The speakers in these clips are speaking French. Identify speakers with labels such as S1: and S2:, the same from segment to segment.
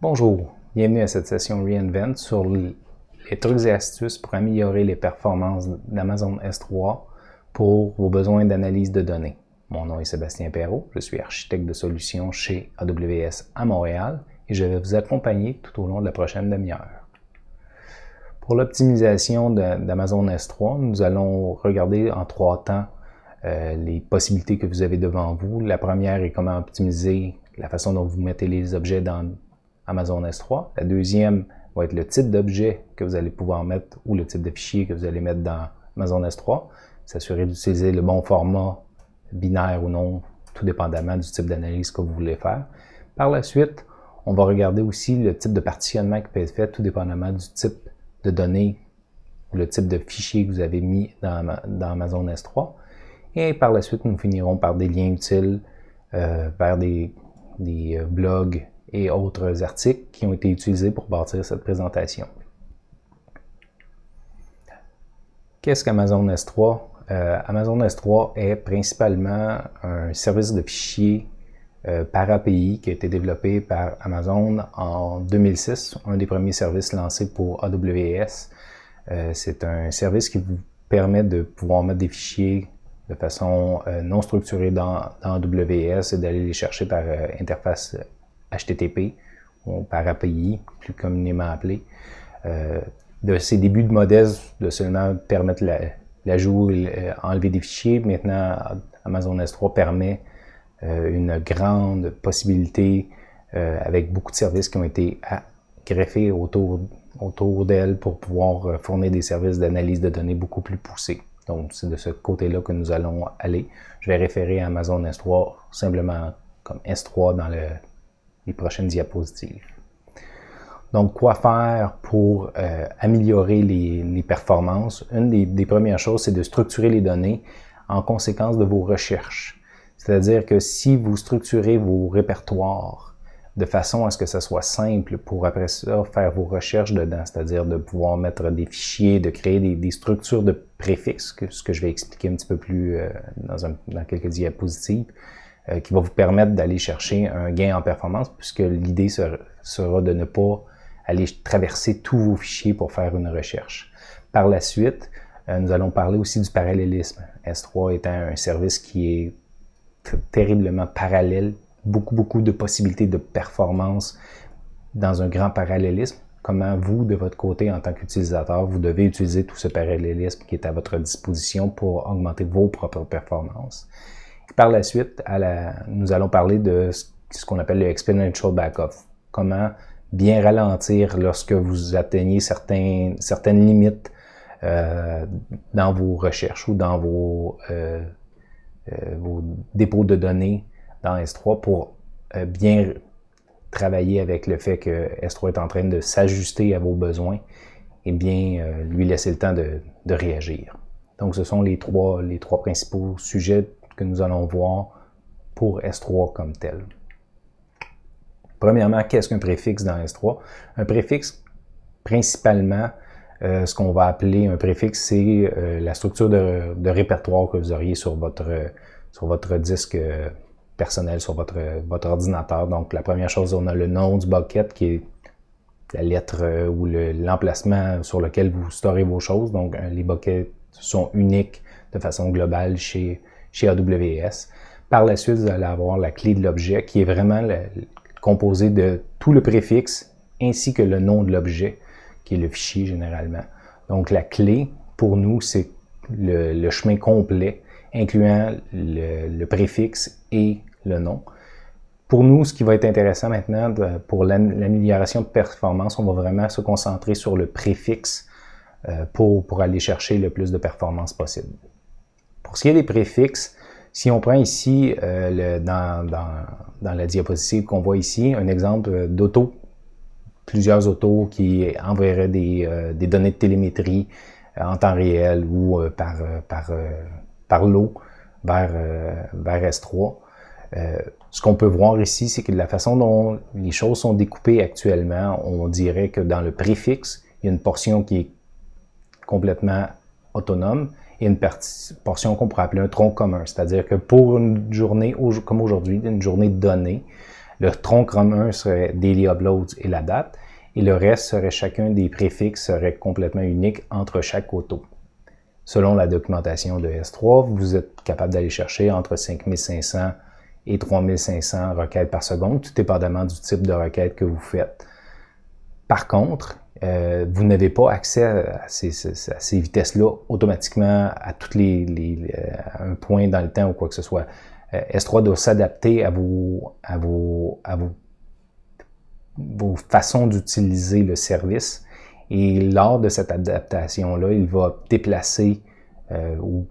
S1: Bonjour, bienvenue à cette session reInvent sur les trucs et astuces pour améliorer les performances d'Amazon S3 pour vos besoins d'analyse de données. Mon nom est Sébastien Perrault, je suis architecte de solutions chez AWS à Montréal et je vais vous accompagner tout au long de la prochaine demi-heure. Pour l'optimisation d'Amazon S3, nous allons regarder en 3 temps les possibilités que vous avez devant vous. La première est comment optimiser la façon dont vous mettez les objets dans Amazon S3. La deuxième va être le type d'objet que vous allez pouvoir mettre ou le type de fichier que vous allez mettre dans Amazon S3. S'assurer d'utiliser le bon format binaire ou non, tout dépendamment du type d'analyse que vous voulez faire. Par la suite, on va regarder aussi le type de partitionnement qui peut être fait tout dépendamment du type de données ou le type de fichier que vous avez mis dans Amazon S3. Et par la suite, nous finirons par des liens utiles vers des blogs et autres articles qui ont été utilisés pour bâtir cette présentation. Qu'est-ce qu'Amazon S3? Amazon S3 est principalement un service de fichiers par API qui a été développé par Amazon en 2006, un des premiers services lancés pour AWS. C'est un service qui vous permet de pouvoir mettre des fichiers de façon non structurée dans AWS et d'aller les chercher par interface HTTP ou par API, plus communément appelé. De ses débuts de modeste, de seulement permettre l'ajout et enlever des fichiers, maintenant Amazon S3 permet une grande possibilité avec beaucoup de services qui ont été greffés autour d'elle pour pouvoir fournir des services d'analyse de données beaucoup plus poussés. Donc, c'est de ce côté-là que nous allons aller. Je vais référer à Amazon S3 simplement comme S3 dans les prochaines diapositives. Donc, quoi faire pour améliorer les performances? Une des premières choses, c'est de structurer les données en conséquence de vos recherches. C'est-à-dire que si vous structurez vos répertoires de façon à ce que ça soit simple pour après ça faire vos recherches dedans, c'est-à-dire de pouvoir mettre des fichiers, de créer des structures de préfixes, ce que je vais expliquer un petit peu plus dans quelques diapositives, qui va vous permettre d'aller chercher un gain en performance, puisque l'idée sera de ne pas aller traverser tous vos fichiers pour faire une recherche. Par la suite, nous allons parler aussi du parallélisme. S3 étant un service qui est terriblement parallèle, beaucoup de possibilités de performance dans un grand parallélisme. Comment vous, de votre côté, en tant qu'utilisateur, vous devez utiliser tout ce parallélisme qui est à votre disposition pour augmenter vos propres performances. Et par la suite, nous allons parler de ce qu'on appelle le exponential backoff. Comment bien ralentir lorsque vous atteignez certaines limites dans vos recherches ou dans vos dépôts de données dans S3 pour bien travailler avec le fait que S3 est en train de s'ajuster à vos besoins et bien lui laisser le temps de réagir. Donc, ce sont les trois principaux sujets que nous allons voir pour S3 comme tel. Premièrement, qu'est-ce qu'un préfixe dans S3? Un préfixe, principalement, ce qu'on va appeler un préfixe, c'est la structure de répertoire que vous auriez sur votre disque personnel, sur votre ordinateur. Donc, la première chose, on a le nom du bucket qui est la lettre ou l'emplacement sur lequel vous storez vos choses. Donc, les buckets sont uniques de façon globale chez AWS. Par la suite, vous allez avoir la clé de l'objet qui est vraiment composée de tout le préfixe ainsi que le nom de l'objet, qui est le fichier généralement. Donc, la clé, pour nous, c'est le chemin complet, incluant le préfixe et le nom. Pour nous, ce qui va être intéressant maintenant pour l'amélioration de performance, on va vraiment se concentrer sur le préfixe pour aller chercher le plus de performance possible. Pour ce qui est des préfixes, si on prend ici, dans la diapositive qu'on voit ici, un exemple d'auto, plusieurs autos qui enverraient des données de télémétrie en temps réel ou par lot vers S3. Ce qu'on peut voir ici, c'est que de la façon dont les choses sont découpées actuellement, on dirait que dans le préfixe, il y a une portion qui est complètement autonome et une portion qu'on pourrait appeler un tronc commun. C'est-à-dire que pour une journée comme aujourd'hui, une journée donnée, Le tronc commun serait daily uploads et la date, et le reste serait chacun des préfixes serait complètement unique entre chaque auto. Selon la documentation de S3, vous êtes capable d'aller chercher entre 5500 et 3500 requêtes par seconde, tout dépendamment du type de requête que vous faites. Par contre, vous n'avez pas accès à ces vitesses-là automatiquement à un point dans le temps ou quoi que ce soit. S3 doit s'adapter à vos façons d'utiliser le service. Et lors de cette adaptation-là, il va déplacer ou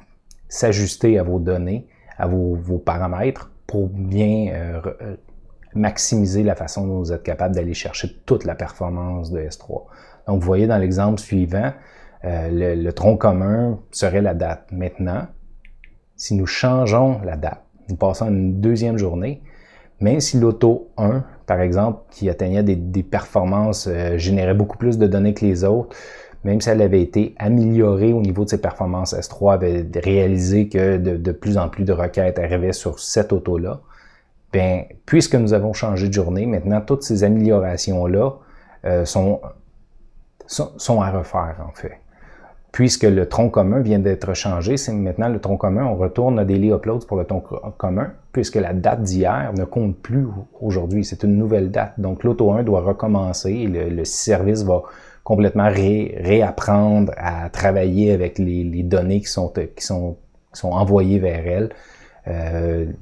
S1: s'ajuster à vos données, à vos paramètres pour bien maximiser la façon dont vous êtes capable d'aller chercher toute la performance de S3. Donc, vous voyez dans l'exemple suivant, le tronc commun serait la date. Maintenant, si nous changeons la date, nous passons à une deuxième journée, même si l'auto 1, par exemple, qui atteignait des performances, générait beaucoup plus de données que les autres, même si elle avait été améliorée au niveau de ses performances, S3 avait réalisé que de plus en plus de requêtes arrivaient sur cette auto-là, bien, puisque nous avons changé de journée, maintenant, toutes ces améliorations-là sont à refaire, en fait. Puisque le tronc commun vient d'être changé, c'est maintenant le tronc commun, on retourne à daily uploads pour le tronc commun, puisque la date d'hier ne compte plus aujourd'hui, c'est une nouvelle date. Donc l'auto 1 doit recommencer et le service va complètement réapprendre à travailler avec les données qui sont envoyées vers elle.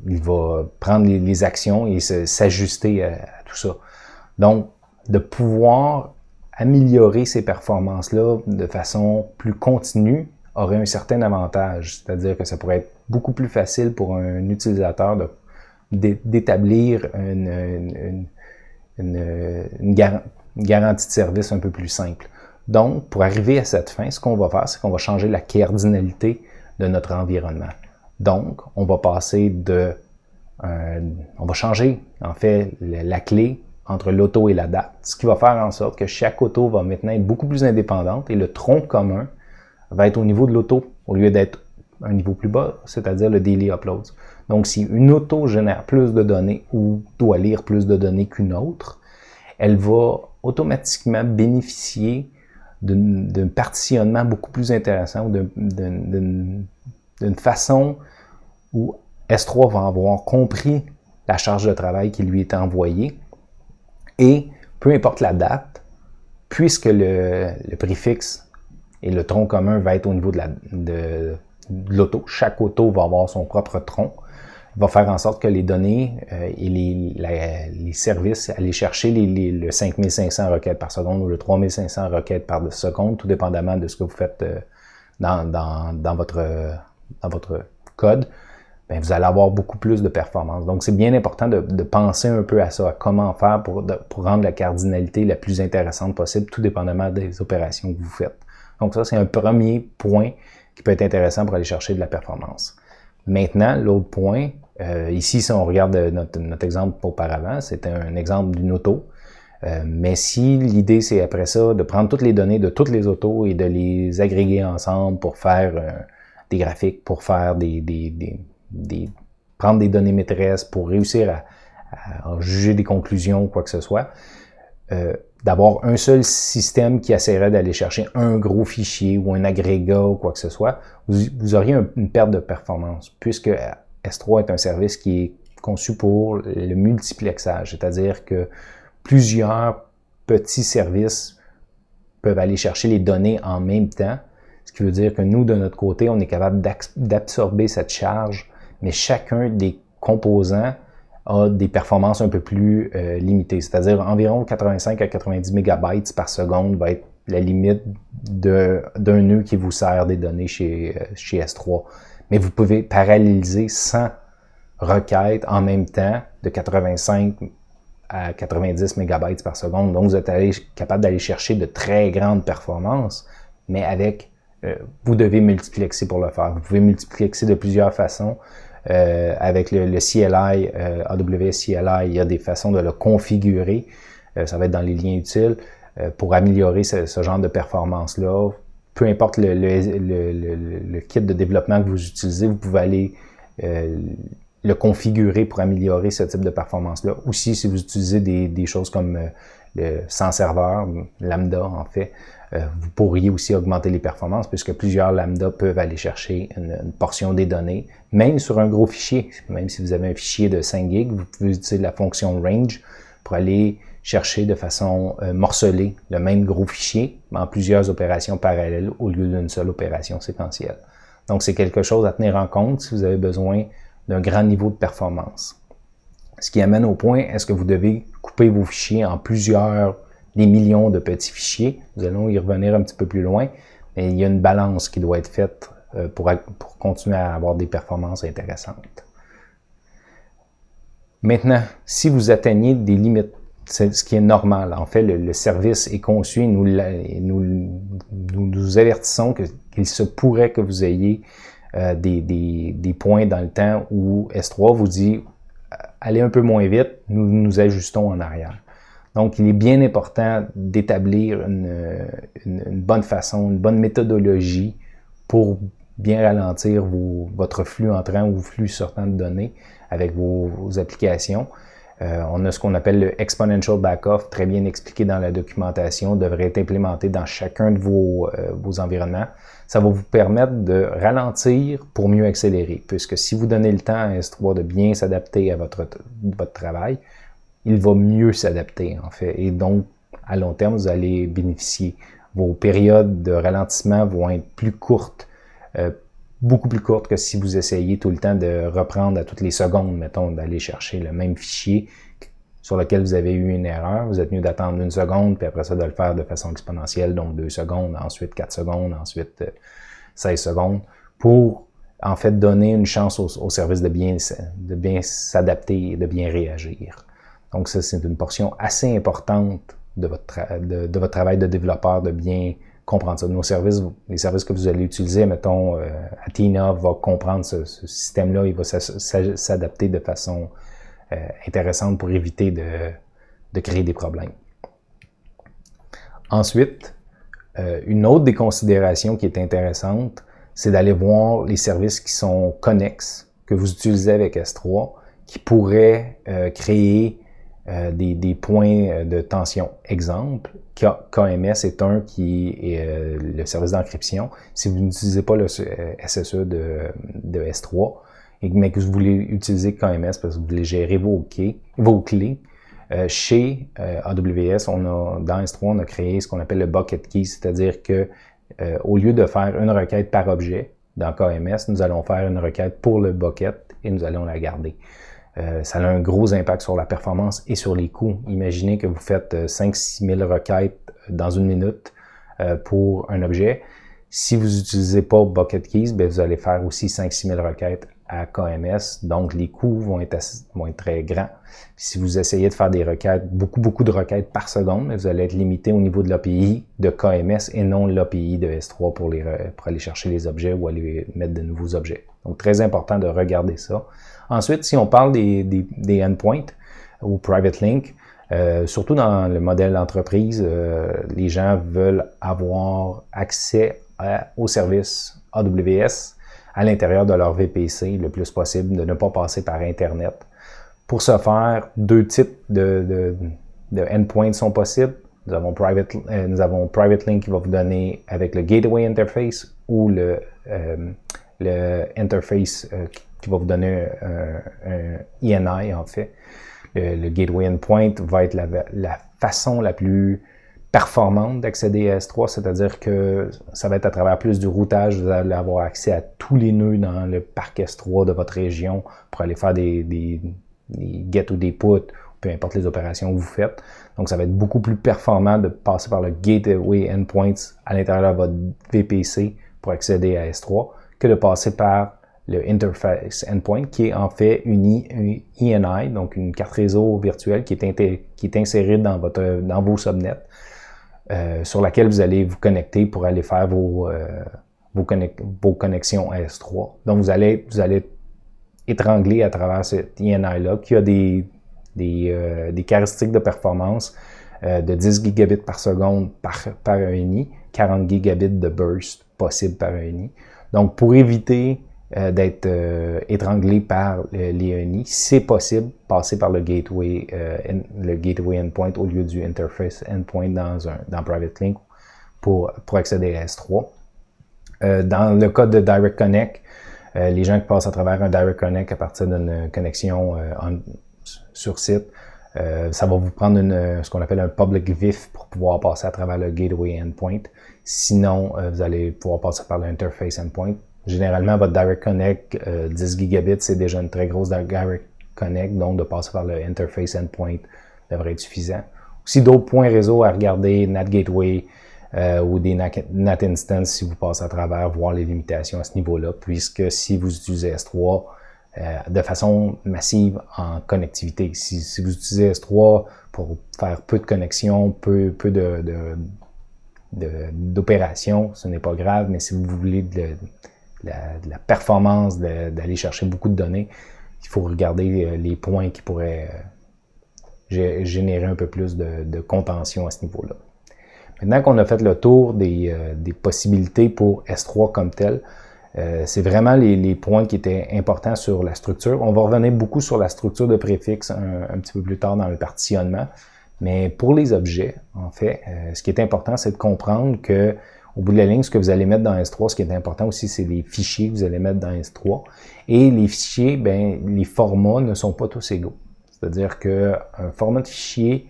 S1: Il va prendre les actions et s'ajuster à tout ça. Donc, de pouvoir améliorer ces performances-là de façon plus continue aurait un certain avantage. C'est-à-dire que ça pourrait être beaucoup plus facile pour un utilisateur d'établir une garantie de service un peu plus simple. Donc, pour arriver à cette fin, ce qu'on va faire, c'est qu'on va changer la cardinalité de notre environnement. Donc, on va passer on va changer, en fait, la clé entre l'auto et la date, ce qui va faire en sorte que chaque auto va maintenant être beaucoup plus indépendante et le tronc commun va être au niveau de l'auto au lieu d'être un niveau plus bas, c'est-à-dire le daily uploads. Donc, si une auto génère plus de données ou doit lire plus de données qu'une autre, elle va automatiquement bénéficier d'un partitionnement beaucoup plus intéressant ou d'une façon où S3 va avoir compris la charge de travail qui lui est envoyée. Et peu importe la date, puisque le préfixe et le tronc commun va être au niveau de l'auto, chaque auto va avoir son propre tronc, va faire en sorte que les données et les services, aller chercher le 5500 requêtes par seconde ou le 3500 requêtes par seconde, tout dépendamment de ce que vous faites dans votre code, bien, vous allez avoir beaucoup plus de performance. Donc, c'est bien important de penser un peu à ça, à comment faire pour rendre la cardinalité la plus intéressante possible, tout dépendamment des opérations que vous faites. Donc, ça, c'est un premier point qui peut être intéressant pour aller chercher de la performance. Maintenant, l'autre point, ici, si on regarde notre exemple auparavant, c'était un exemple d'une auto. Mais si l'idée, c'est après ça de prendre toutes les données de toutes les autos et de les agréger ensemble pour faire des graphiques, pour faire prendre des données maîtresses, pour réussir à juger des conclusions, quoi que ce soit, d'avoir un seul système qui essaierait d'aller chercher un gros fichier ou un agrégat ou quoi que ce soit, vous auriez une perte de performance, puisque S3 est un service qui est conçu pour le multiplexage, c'est-à-dire que plusieurs petits services peuvent aller chercher les données en même temps, ce qui veut dire que nous, de notre côté, on est capable d'absorber cette charge, mais chacun des composants a des performances un peu plus limitées, c'est-à-dire environ 85 à 90 mégabytes par seconde va être la limite d'un nœud qui vous sert des données chez S3. Mais vous pouvez paralléliser 100 requêtes en même temps de 85 à 90 mégabytes par seconde. Donc, vous êtes capable d'aller chercher de très grandes performances, mais vous devez multiplexer pour le faire. Vous pouvez multiplexer de plusieurs façons. Avec le CLI, AWS CLI, il y a des façons de le configurer. Ça va être dans les liens utiles pour améliorer ce genre de performance-là. Peu importe le kit de développement que vous utilisez, vous pouvez aller le configurer pour améliorer ce type de performance-là. Aussi, si vous utilisez des choses comme le sans serveur, Lambda en fait, vous pourriez aussi augmenter les performances puisque plusieurs Lambda peuvent aller chercher une portion des données, même sur un gros fichier. Même si vous avez un fichier de 5 gigs, vous pouvez utiliser la fonction range pour aller chercher de façon morcelée le même gros fichier en plusieurs opérations parallèles au lieu d'une seule opération séquentielle. Donc, c'est quelque chose à tenir en compte si vous avez besoin d'un grand niveau de performance. Ce qui amène au point, est-ce que vous devez couper vos fichiers en des millions de petits fichiers? Nous allons y revenir un petit peu plus loin, mais il y a une balance qui doit être faite pour continuer à avoir des performances intéressantes. Maintenant, si vous atteignez des limites, c'est ce qui est normal. En fait, le service est conçu et nous avertissons qu'il se pourrait que vous ayez des points dans le temps où S3 vous dit allez un peu moins vite, nous nous ajustons en arrière. Donc, il est bien important d'établir une bonne façon, une bonne méthodologie pour bien ralentir votre flux entrant ou flux sortant de données avec vos applications. On a ce qu'on appelle le Exponential Backoff, très bien expliqué dans la documentation, devrait être implémenté dans chacun de vos environnements. Ça va vous permettre de ralentir pour mieux accélérer, puisque si vous donnez le temps à S3 de bien s'adapter à votre travail, il va mieux s'adapter en fait. Et donc, à long terme, vous allez bénéficier. Vos périodes de ralentissement vont être plus courtes, beaucoup plus courtes que si vous essayez tout le temps de reprendre à toutes les secondes, mettons, d'aller chercher le même fichier sur lequel vous avez eu une erreur. Vous êtes mieux d'attendre 1 seconde, puis après ça, de le faire de façon exponentielle, donc 2 secondes, ensuite 4 secondes, ensuite 16 secondes, pour en fait donner une chance au service de bien s'adapter et de bien réagir. Donc ça, c'est une portion assez importante de votre travail de développeur, de bien comprendre ça. Les services que vous allez utiliser, mettons, Athena va comprendre ce système-là, il va s'adapter de façon intéressante pour éviter de créer des problèmes. Ensuite, une autre des considérations qui est intéressante, c'est d'aller voir les services qui sont connexes, que vous utilisez avec S3, qui pourraient créer des points de tension. Exemple, KMS est un qui est le service d'encryption. Si vous n'utilisez pas le SSE de S3, mais que vous voulez utiliser KMS parce que vous voulez gérer vos clés, chez AWS, dans S3, on a créé ce qu'on appelle le bucket key, c'est-à-dire que au lieu de faire une requête par objet dans KMS, nous allons faire une requête pour le bucket et nous allons la garder. Ça a un gros impact sur la performance et sur les coûts. Imaginez que vous faites 5-6 000 requêtes dans une minute pour un objet. Si vous n'utilisez pas Bucket Keys, bien, vous allez faire aussi 5-6 000 requêtes à KMS. Donc, les coûts vont être très grands. Puis, si vous essayez de faire des requêtes, beaucoup de requêtes par seconde, vous allez être limité au niveau de l'API de KMS et non l'API de S3 pour aller chercher les objets ou aller mettre de nouveaux objets. Donc, très important de regarder ça. Ensuite, si on parle des endpoints ou private link, surtout dans le modèle d'entreprise, les gens veulent avoir accès au service AWS à l'intérieur de leur VPC le plus possible, de ne pas passer par Internet. Pour ce faire, 2 types de endpoints sont possibles. Nous avons Private Link qui va vous donner avec le Gateway Interface ou le Interface qui va vous donner un ENI en fait. Le Gateway Endpoint va être la façon la plus performante d'accéder à S3, c'est-à-dire que ça va être à travers plus du routage, vous allez avoir accès à tous les nœuds dans le parc S3 de votre région pour aller faire des get ou des put, peu importe les opérations que vous faites. Donc ça va être beaucoup plus performant de passer par le Gateway Endpoints à l'intérieur de votre VPC pour accéder à S3 que de passer par le Interface Endpoint, qui est en fait une ENI, donc une carte réseau virtuelle qui est insérée dans vos subnets, sur laquelle vous allez vous connecter pour aller faire vos connexions à S3. Donc vous allez étrangler à travers cette ENI-là, qui a des caractéristiques de performance de 10 gigabits par seconde par ENI, 40 gigabits de burst possible par ENI. Donc pour éviter d'être étranglé par les ENI. C'est possible, passer par le gateway endpoint au lieu du interface endpoint dans Private Link pour accéder à S3. Dans le cas de Direct Connect, les gens qui passent à travers un Direct Connect à partir d'une connexion sur site, ça va vous prendre ce qu'on appelle un public VIF pour pouvoir passer à travers le gateway endpoint. Sinon, vous allez pouvoir passer par l'interface endpoint. Généralement, votre Direct Connect 10 gigabits, c'est déjà une très grosse Direct Connect, donc de passer par le interface endpoint devrait être suffisant. Aussi, d'autres points réseau à regarder, NAT Gateway ou des NAT Instance si vous passez à travers, voir les limitations à ce niveau-là, puisque si vous utilisez S3 de façon massive en connectivité, si vous utilisez S3 pour faire peu de connexions, peu d'opérations, ce n'est pas grave, mais si vous voulez de la performance, d'aller chercher beaucoup de données, il faut regarder les points qui pourraient générer un peu plus de contention à ce niveau-là. Maintenant qu'on a fait le tour des possibilités pour S3 comme tel, c'est vraiment les points qui étaient importants sur la structure. On va revenir beaucoup sur la structure de préfixe un petit peu plus tard dans le partitionnement, mais pour les objets, en fait, ce qui est important, c'est de comprendre que au bout de la ligne, ce que vous allez mettre dans S3, ce qui est important aussi, c'est les fichiers que vous allez mettre dans S3. Et les fichiers, les formats ne sont pas tous égaux. C'est-à-dire qu'un format de fichier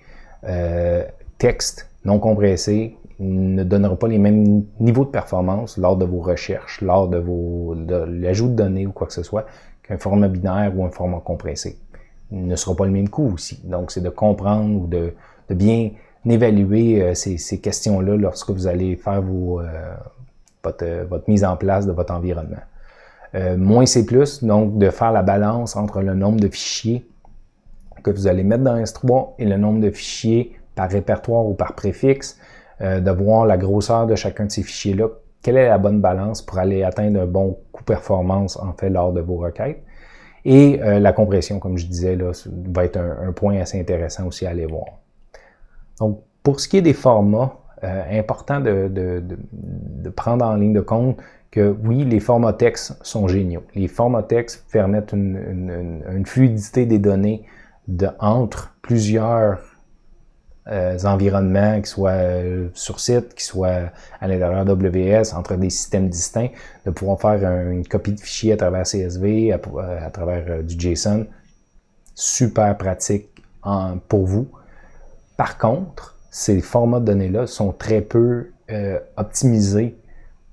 S1: texte non compressé ne donnera pas les mêmes niveaux de performance lors de vos recherches, lors de l'ajout de données ou quoi que ce soit, qu'un format binaire ou un format compressé. Il ne sera pas le même coût aussi. Donc, c'est de comprendre ou de bien évaluer ces questions-là lorsque vous allez faire votre mise en place de votre environnement. Moins c'est plus, donc de faire la balance entre le nombre de fichiers que vous allez mettre dans S3 et le nombre de fichiers par répertoire ou par préfixe, de voir la grosseur de chacun de ces fichiers-là, quelle est la bonne balance pour aller atteindre un bon coût-performance en fait lors de vos requêtes. Et la compression, comme je disais, là, va être un point assez intéressant aussi à aller voir. Donc, pour ce qui est des formats, important de prendre en ligne de compte que oui, les formats texte sont géniaux. Les formats texte permettent une fluidité des données entre plusieurs environnements, qui soient sur site, qui soient à l'intérieur d'AWS, entre des systèmes distincts, de pouvoir faire une copie de fichier à travers CSV, à travers du JSON. Super pratique pour vous. Par contre, ces formats de données-là sont très peu optimisés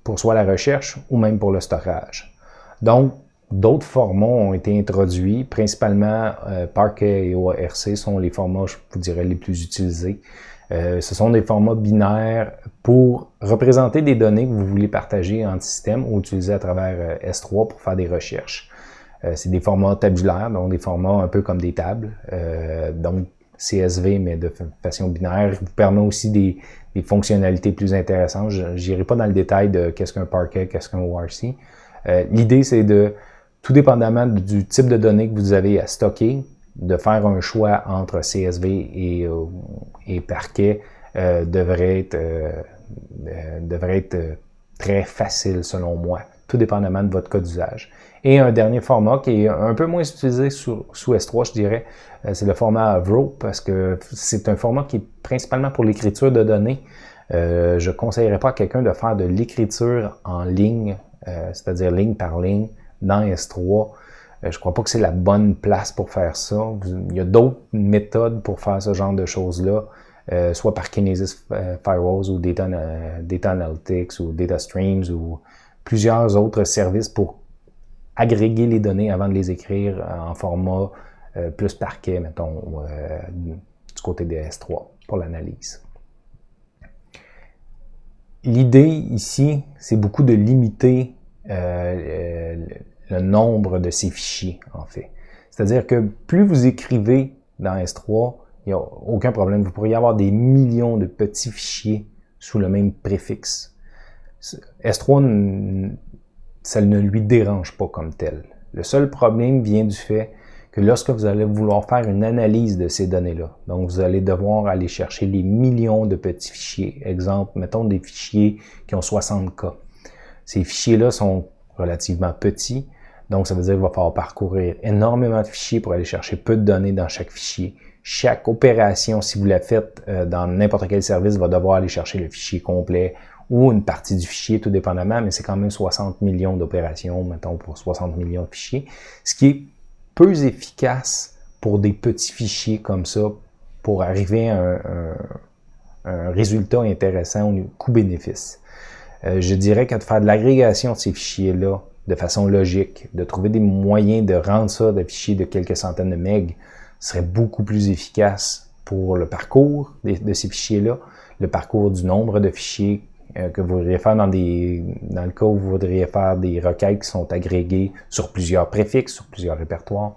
S1: pour soit la recherche ou même pour le storage. Donc, d'autres formats ont été introduits, principalement Parquet et ORC sont les formats, je vous dirais, les plus utilisés. Ce sont des formats binaires pour représenter des données que vous voulez partager en système ou utiliser à travers S3 pour faire des recherches. C'est des formats tabulaires, donc des formats un peu comme des tables. Donc, CSV, mais de façon binaire, vous permet aussi des fonctionnalités plus intéressantes. Je n'irai pas dans le détail de qu'est-ce qu'un Parquet, qu'est-ce qu'un ORC. L'idée, c'est tout dépendamment du type de données que vous avez à stocker, de faire un choix entre CSV et Parquet devrait être très facile selon moi, tout dépendamment de votre cas d'usage. Et un dernier format qui est un peu moins utilisé sous S3, je dirais, c'est le format Avro, parce que c'est un format qui est principalement pour l'écriture de données. Je ne conseillerais pas à quelqu'un de faire de l'écriture en ligne, c'est-à-dire ligne par ligne, dans S3. Je ne crois pas que c'est la bonne place pour faire ça. Il y a d'autres méthodes pour faire ce genre de choses-là, soit par Kinesis Firewalls ou Data Analytics ou Data Streams ou plusieurs autres services pour agréger les données avant de les écrire en format plus Parquet, mettons, du côté de S3 pour l'analyse. L'idée ici, c'est beaucoup de limiter le nombre de ces fichiers, en fait. C'est-à-dire que plus vous écrivez dans S3, il n'y a aucun problème. Vous pourriez avoir des millions de petits fichiers sous le même préfixe. S3, ça ne lui dérange pas comme tel. Le seul problème vient du fait que lorsque vous allez vouloir faire une analyse de ces données-là, donc vous allez devoir aller chercher les millions de petits fichiers. Exemple, mettons des fichiers qui ont 60K. Ces fichiers-là sont relativement petits. Donc, ça veut dire qu'il va falloir parcourir énormément de fichiers pour aller chercher peu de données dans chaque fichier. Chaque opération, si vous la faites dans n'importe quel service, va devoir aller chercher le fichier complet ou une partie du fichier, tout dépendamment, mais c'est quand même 60 millions d'opérations, mettons, pour 60 millions de fichiers, ce qui est peu efficace pour des petits fichiers comme ça, pour arriver à un résultat intéressant au coût-bénéfice. Je dirais que de faire de l'agrégation de ces fichiers-là de façon logique, de trouver des moyens de rendre ça des fichiers de quelques centaines de MB serait beaucoup plus efficace pour le parcours de ces fichiers-là, le parcours du nombre de fichiers que vous voudriez faire dans le cas où vous voudriez faire des requêtes qui sont agrégées sur plusieurs préfixes, sur plusieurs répertoires,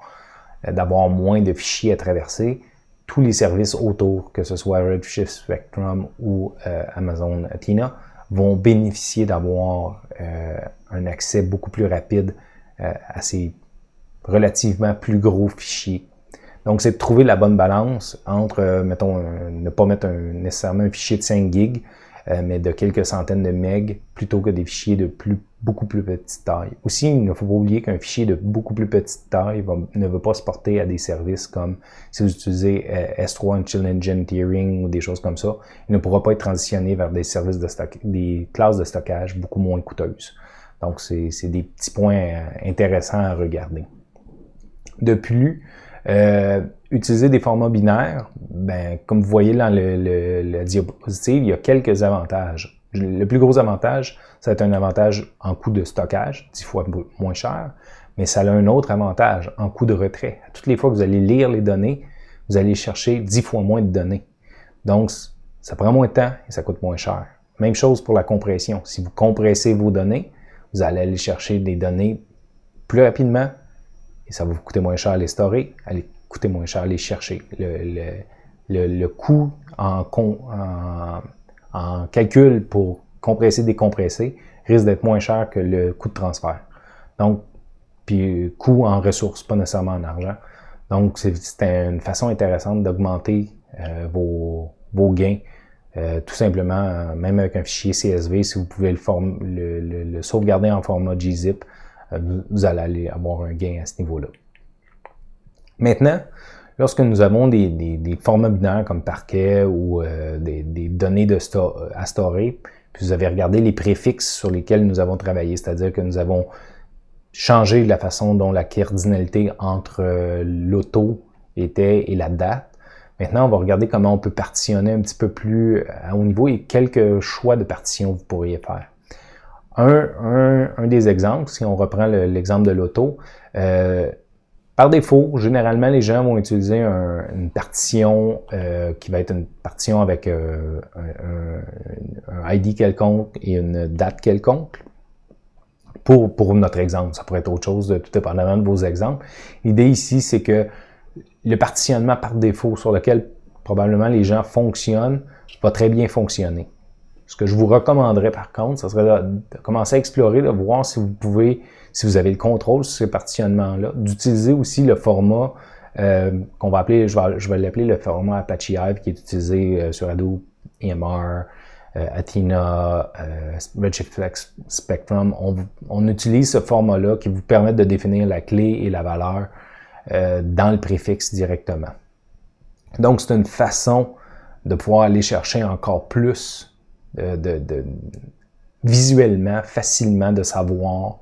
S1: d'avoir moins de fichiers à traverser. Tous les services autour, que ce soit Redshift Spectrum ou Amazon Athena, vont bénéficier d'avoir un accès beaucoup plus rapide à ces relativement plus gros fichiers. Donc, c'est de trouver la bonne balance entre, mettons, ne pas mettre nécessairement un fichier de 5 gigs, mais de quelques centaines de MB, plutôt que des fichiers de beaucoup plus petite taille. Aussi, il ne faut pas oublier qu'un fichier de beaucoup plus petite taille ne veut pas se porter à des services comme si vous utilisez S3 Engine Engineering ou des choses comme ça, il ne pourra pas être transitionné vers des services des classes de stockage beaucoup moins coûteuses. Donc, c'est des petits points intéressants à regarder. De plus, utiliser des formats binaires, ben, comme vous voyez dans la diapositive, il y a quelques avantages. Le plus gros avantage, ça va être un avantage en coût de stockage, 10 fois moins cher, mais ça a un autre avantage en coût de retrait. Toutes les fois que vous allez lire les données, vous allez chercher 10 fois moins de données. Donc, ça prend moins de temps et ça coûte moins cher. Même chose pour la compression. Si vous compressez vos données, vous allez aller chercher des données plus rapidement et ça va vous coûter moins cher à les storer, allez coûter moins cher à les chercher. Le coût en calcul pour compresser, décompresser risque d'être moins cher que le coût de transfert. Donc, puis coût en ressources, pas nécessairement en argent. Donc, c'est une façon intéressante d'augmenter vos gains. Tout simplement, même avec un fichier CSV, si vous pouvez le sauvegarder en format gzip, vous allez avoir un gain à ce niveau-là. Maintenant, lorsque nous avons des formats binaires comme Parquet ou des données à storer, puis vous avez regardé les préfixes sur lesquels nous avons travaillé, c'est-à-dire que nous avons changé la façon dont la cardinalité entre l'auto était et la date. Maintenant, on va regarder comment on peut partitionner un petit peu plus à haut niveau et quelques choix de partition vous pourriez faire. Un des exemples, si on reprend l'exemple de l'auto, par défaut, généralement, les gens vont utiliser une partition qui va être une partition avec un ID quelconque et une date quelconque. Pour notre exemple, ça pourrait être autre chose, tout dépendamment de vos exemples. L'idée ici, c'est que le partitionnement par défaut sur lequel probablement les gens fonctionnent va très bien fonctionner. Ce que je vous recommanderais par contre, ce serait de commencer à explorer, de voir si vous pouvez, si vous avez le contrôle sur ces partitionnements-là, d'utiliser aussi le format qu'on va appeler, je vais l'appeler le format Apache Hive qui est utilisé sur Hadoop, EMR, Athena, Redshift Spectrum. On utilise ce format-là qui vous permet de définir la clé et la valeur dans le préfixe directement. Donc, c'est une façon de pouvoir aller chercher encore plus visuellement, facilement de savoir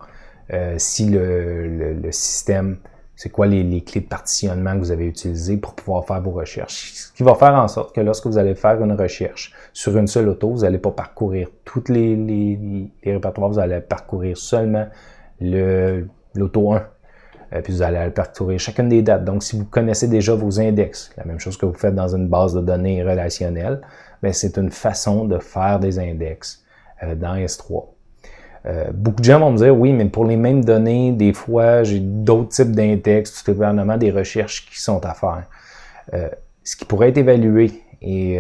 S1: si le système, c'est quoi les clés de partitionnement que vous avez utilisées pour pouvoir faire vos recherches. Ce qui va faire en sorte que lorsque vous allez faire une recherche sur une seule auto, vous n'allez pas parcourir tous les répertoires, vous allez parcourir seulement l'auto 1. Puis vous allez parcourir chacune des dates. Donc, si vous connaissez déjà vos index, la même chose que vous faites dans une base de données relationnelle, bien, c'est une façon de faire des index dans S3. Beaucoup de gens vont me dire, oui, mais pour les mêmes données, des fois, j'ai d'autres types d'index, tout dépendamment des recherches qui sont à faire. Ce qui pourrait être évalué, et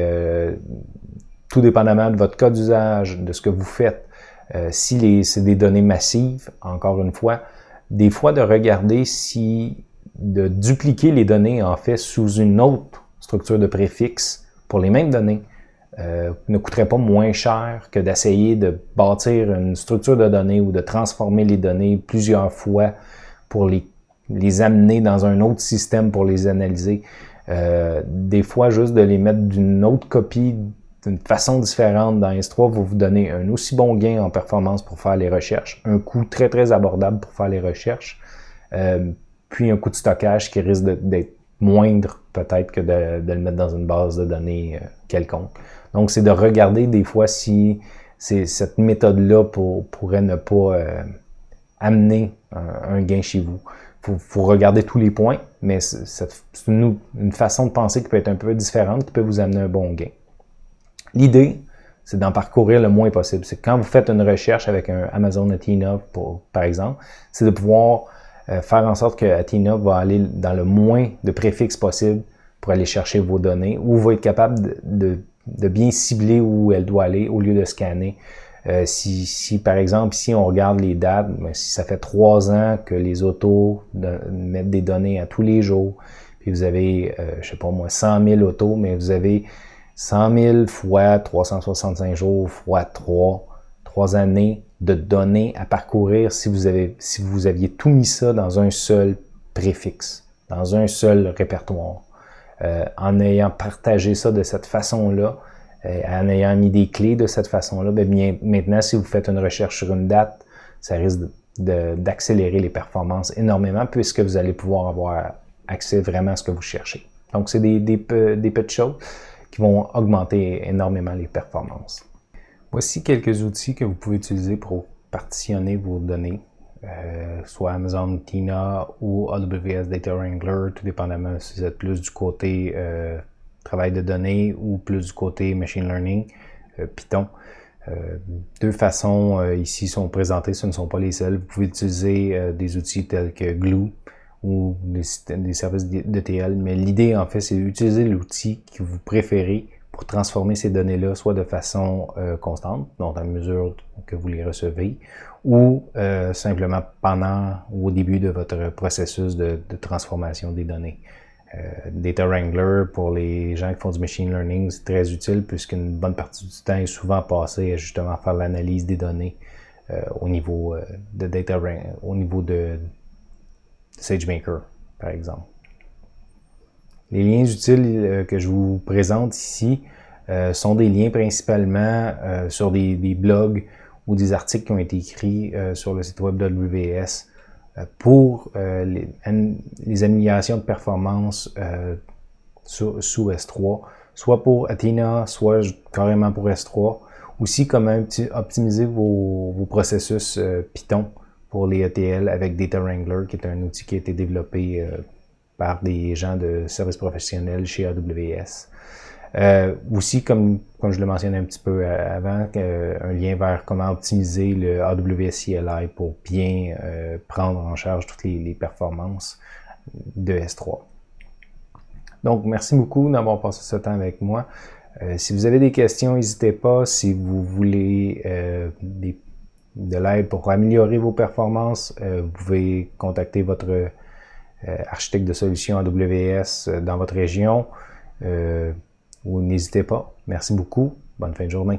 S1: tout dépendamment de votre cas d'usage, de ce que vous faites, si c'est des données massives, encore une fois, des fois de regarder si de dupliquer les données en fait sous une autre structure de préfixe pour les mêmes données ne coûterait pas moins cher que d'essayer de bâtir une structure de données ou de transformer les données plusieurs fois pour les amener dans un autre système pour les analyser. Des fois, juste de les mettre d'une autre copie, d'une façon différente dans S3 va vous donner un aussi bon gain en performance pour faire les recherches, un coût très très abordable pour faire les recherches, puis un coût de stockage qui risque d'être moindre peut-être que de le mettre dans une base de données quelconque. Donc, c'est de regarder des fois si cette méthode-là pourrait ne pas amener un gain chez vous. Faut regarder tous les points, mais c'est une façon de penser qui peut être un peu différente, qui peut vous amener un bon gain. L'idée, c'est d'en parcourir le moins possible. C'est quand vous faites une recherche avec un Amazon Athena, par exemple, c'est de pouvoir faire en sorte que Athena va aller dans le moins de préfixes possible pour aller chercher vos données, ou va être capable de bien cibler où elle doit aller au lieu de scanner. Si par exemple, ici on regarde les dates, si ça fait 3 ans que les autos mettent des données à tous les jours, puis vous avez, je sais pas moi, 100 000 autos, mais vous avez 100 000 fois 365 jours fois 3 années de données à parcourir si vous aviez tout mis ça dans un seul préfixe, dans un seul répertoire. En ayant partagé ça de cette façon-là, en ayant mis des clés de cette façon-là, bien maintenant, si vous faites une recherche sur une date, ça risque d'accélérer les performances énormément puisque vous allez pouvoir avoir accès vraiment à ce que vous cherchez. Donc, c'est des petites choses qui vont augmenter énormément les performances. Voici quelques outils que vous pouvez utiliser pour partitionner vos données, soit Amazon Athena ou AWS Data Wrangler, tout dépendamment si vous êtes plus du côté travail de données ou plus du côté machine learning, Python. Deux façons ici sont présentées, ce ne sont pas les seules. Vous pouvez utiliser des outils tels que Glue ou des services d'ETL, mais l'idée en fait c'est d'utiliser l'outil que vous préférez pour transformer ces données-là, soit de façon constante, donc à mesure que vous les recevez, ou simplement pendant ou au début de votre processus de transformation des données. Data Wrangler, pour les gens qui font du machine learning, c'est très utile puisqu'une bonne partie du temps est souvent passée à justement faire l'analyse des données au niveau de SageMaker, par exemple. Les liens utiles que je vous présente ici sont des liens principalement sur des blogs ou des articles qui ont été écrits sur le site web d'AWS pour les améliorations de performance sous S3, soit pour Athena, soit carrément pour S3. Aussi, comment optimiser vos processus Python pour les ETL avec Data Wrangler, qui est un outil qui a été développé par des gens de services professionnels chez AWS. Aussi, comme je le mentionnais un petit peu avant, un lien vers comment optimiser le AWS CLI pour bien prendre en charge toutes les performances de S3. Donc, merci beaucoup d'avoir passé ce temps avec moi. Si vous avez des questions, n'hésitez pas. Si vous voulez de l'aide pour améliorer vos performances, vous pouvez contacter votre architecte de solutions AWS dans votre région. Ou n'hésitez pas. Merci beaucoup. Bonne fin de journée.